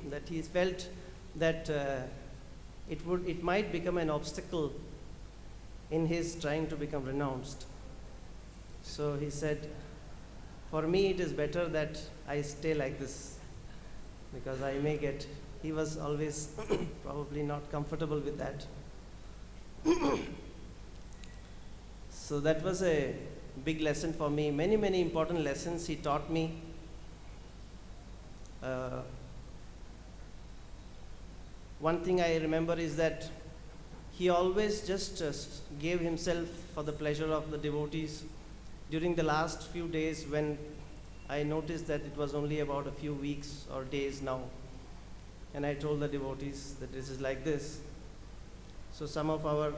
Speaker 6: that he felt that it might become an obstacle in his trying to become renounced. So he said, for me it is better that I stay like this, because I may get, he was always probably not comfortable with that. So that was a big lesson for me. Many, many important lessons he taught me. One thing I remember is that he always just gave himself for the pleasure of the devotees. During the last few days, when I noticed that it was only about a few weeks or days now, and I told the devotees that this is like this. So some of our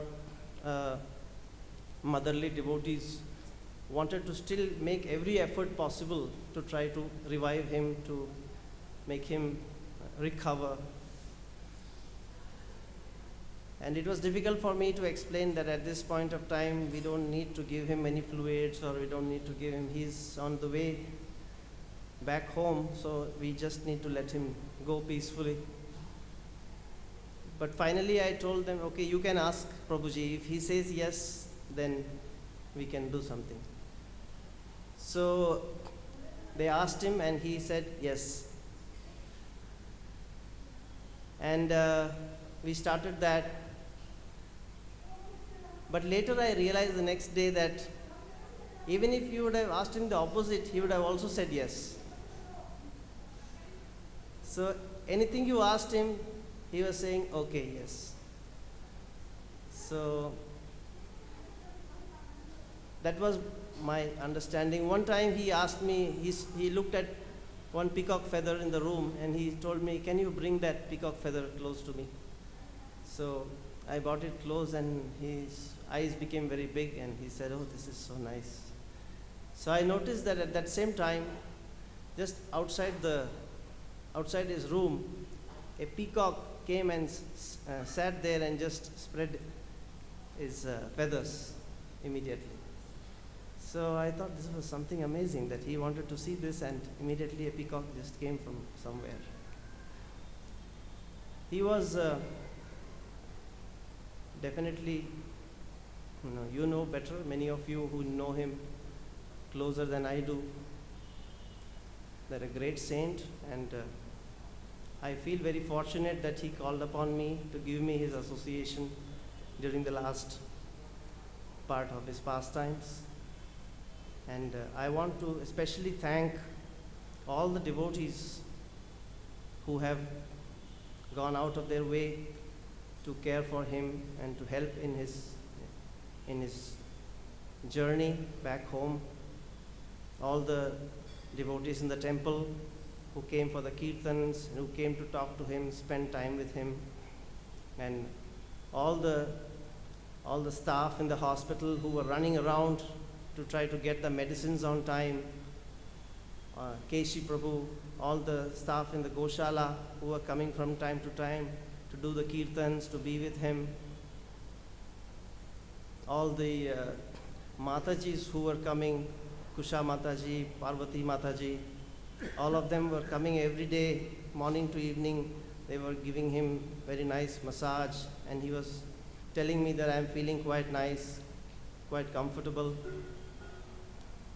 Speaker 6: motherly devotees wanted to still make every effort possible to try to revive him, to make him recover. And it was difficult for me to explain that at this point of time, we don't need to give him any fluids, or we don't need to give him, he's on the way back home, so we just need to let him go peacefully. But finally I told them, okay, you can ask Prabhuji. If he says yes, then we can do something. So they asked him and he said yes. And we started that. But later I realized the next day that even if you would have asked him the opposite, he would have also said yes. So anything you asked him, he was saying, okay, yes. So that was my understanding. One time he asked me, he looked at one peacock feather in the room and he told me, can you bring that peacock feather close to me? So I brought it close and his eyes became very big and he said, oh, this is so nice. So I noticed that at that same time, just outside his room, a peacock came and sat there and just spread his feathers immediately. So I thought this was something amazing, that he wanted to see this and immediately a peacock just came from somewhere. He was definitely, you know better, many of you who know him closer than I do. They're a great saint, and I feel very fortunate that he called upon me to give me his association during the last part of his pastimes. And I want to especially thank all the devotees who have gone out of their way to care for him and to help in his journey back home. All the devotees in the temple who came for the kirtans, who came to talk to him, spend time with him, and all the staff in the hospital who were running around to try to get the medicines on time, H.G. Prabhu, all the staff in the Goshala who were coming from time to time to do the kirtans, to be with him, all the Matajis who were coming, Kusha Mataji, Parvati Mataji, all of them were coming every day, morning to evening. They were giving him very nice massage, and he was telling me that I'm feeling quite nice, quite comfortable.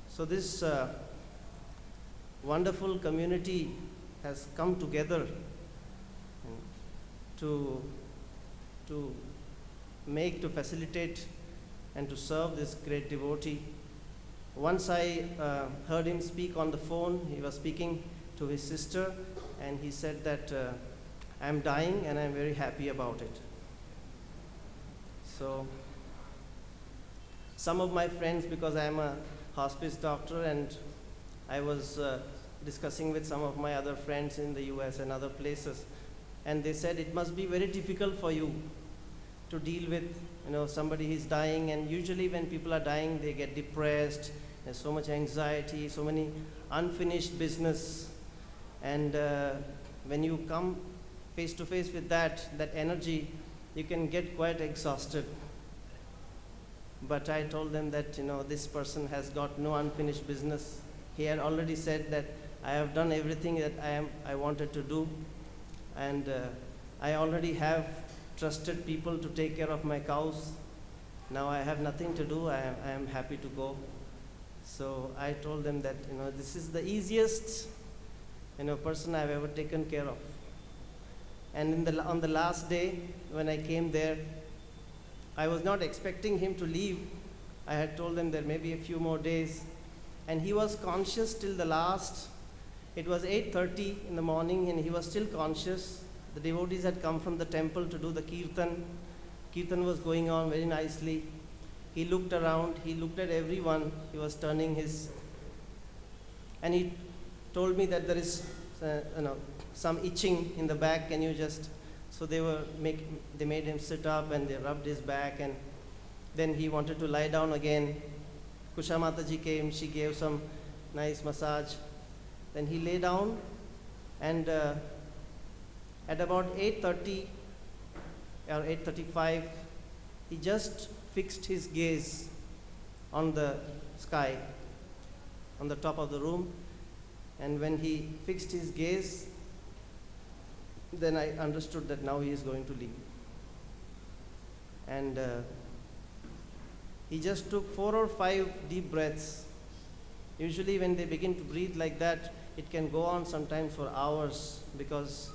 Speaker 6: So this wonderful community has come together to facilitate and to serve this great devotee. Once I heard him speak on the phone. He was speaking to his sister, and he said that I'm dying and I'm very happy about it. So some of my friends, because I'm a hospice doctor and I was discussing with some of my other friends in the US and other places, and they said it must be very difficult for you to deal with, somebody who's dying. And usually when people are dying, they get depressed. There's so much anxiety, so many unfinished business, and when you come face to face with that energy, you can get quite exhausted. But I told them that, this person has got no unfinished business. He had already said that I have done everything that I wanted to do, and I already have trusted people to take care of my cows. Now I have nothing to do. I am happy to go. So I told them that, this is the easiest, person I've ever taken care of. And on the last day, when I came there, I was not expecting him to leave. I had told them there may be a few more days. And he was conscious till the last. It was 8:30 in the morning, and he was still conscious. The devotees had come from the temple to do the kirtan. Kirtan was going on very nicely. He looked around, he looked at everyone. He was turning his, and he told me that there is, some itching in the back. Can you just? So they made him sit up, and they rubbed his back, and then he wanted to lie down again. Kusha Mataji came, she gave some nice massage. Then he lay down, and at about 8:30 or 8:35, he just fixed his gaze on the sky, on the top of the room. And when he fixed his gaze, then I understood that now he is going to leave. And he just took 4 or 5 deep breaths. Usually when they begin to breathe like that, it can go on sometimes for hours, because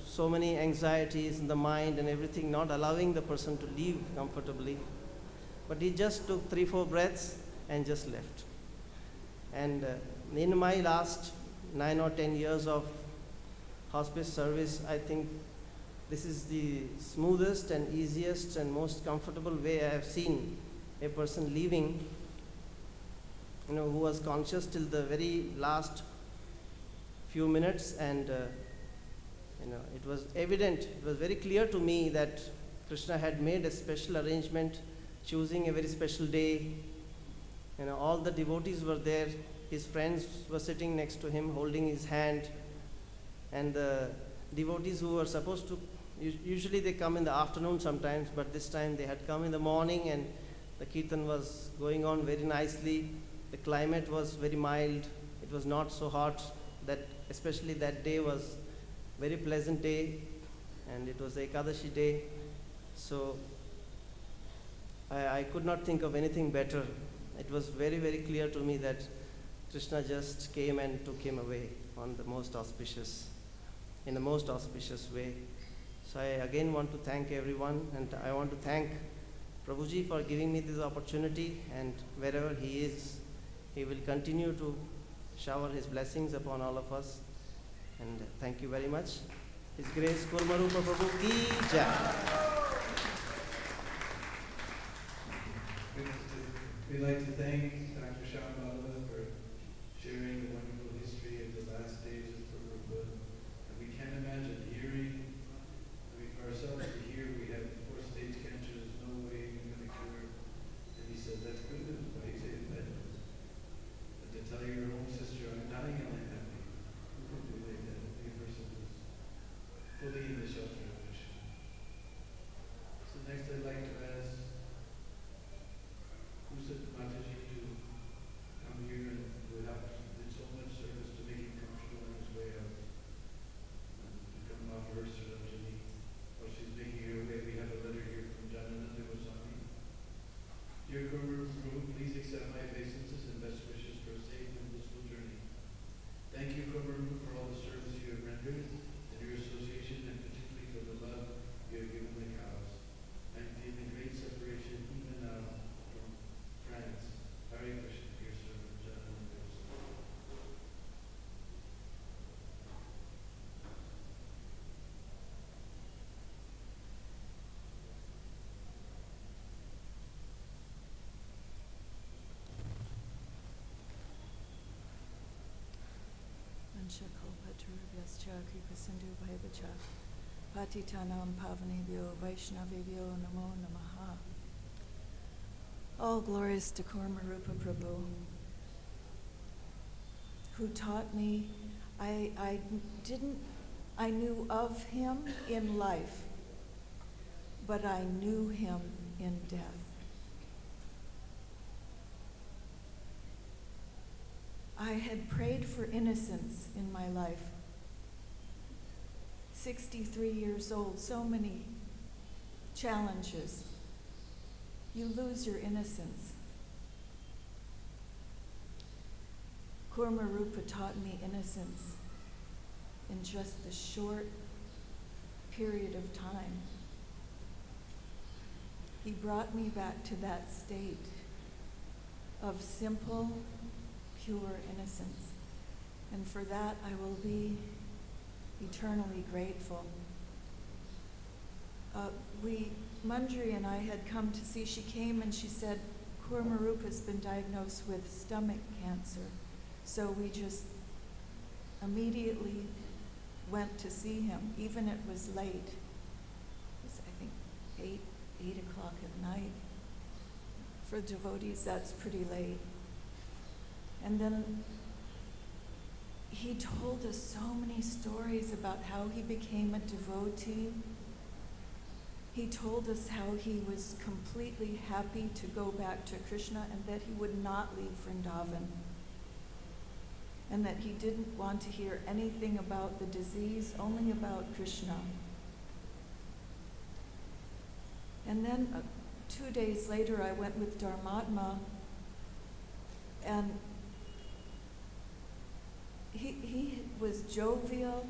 Speaker 6: so many anxieties in the mind and everything not allowing the person to live comfortably. But he just took 3-4 breaths and just left. And in my last 9 or 10 years of hospice service, I think this is the smoothest and easiest and most comfortable way I have seen a person leaving, who was conscious till the very last few minutes. And it was evident, it was very clear to me that Krishna had made a special arrangement, choosing a very special day. All the devotees were there. His friends were sitting next to him, holding his hand. And the devotees who were supposed to, usually they come in the afternoon sometimes, but this time they had come in the morning, and the kirtan was going on very nicely. The climate was very mild. It was not so hot. Especially that day was very pleasant day, and it was the Ekadashi day. So I could not think of anything better. It was very, very clear to me that Krishna just came and took him away in the most auspicious way. So I again want to thank everyone, and I want to thank Prabhuji for giving me this opportunity, and wherever he is, he will continue to shower his blessings upon all of us. And thank you very much. His Grace Kurma Rupa Prabhu ki jai.
Speaker 2: We'd like to thank Dr. Shambhala for sharing the wonderful history of the last days of Prabhupada. And we can't imagine hearing, for ourselves to hear we have 4-stage cancer, there's no way we're going to cure. And he said, that's good news. Why do you say bad news? But to tell your own sister, I'm dying and I'm happy. Who can do like that? A person who's fully in the shelter of Krishna. So next I'd like to ask Mataji to come here and would have did so much service to make him comfortable on his way out. To come offer her Sarajanji. While she's making her way, we have a letter here from Janananda Goswami. Dear Guru, please accept my obeisances and best wishes for a safe and blissful journey. Thank you, Guru, for all the service you have rendered and your association, and particularly for the love you have given the cows. I'm feeling great separation even now from France. Hare Krishna, your servant, Janananda Goswami.
Speaker 7: Vaishnavascha Kalpatarubhyascha Kripa Sindhu Bhaivacha Patitanam Pavanebhyo Vaishnavebhyo Namo Namaha. All glories to Kurma Rupa Prabhu, who taught me. I knew of him in life, but I knew him in death. I had prayed for innocence in my life. 63 years old, so many challenges. You lose your innocence. Kurma Rupa taught me innocence in just the short period of time. He brought me back to that state of simple, pure innocence. And for that, I will be eternally grateful. Manjari and I had come to see, she came and she said, Kurma Rupa's been diagnosed with stomach cancer. So we just immediately went to see him, even it was late. It was, I think, 8 o'clock at night. For devotees, that's pretty late. And then he told us so many stories about how he became a devotee. He told us how he was completely happy to go back to Krishna and that he would not leave Vrindavan. And that he didn't want to hear anything about the disease, only about Krishna. And then 2 days later, I went with Dharmatma, and he was jovial,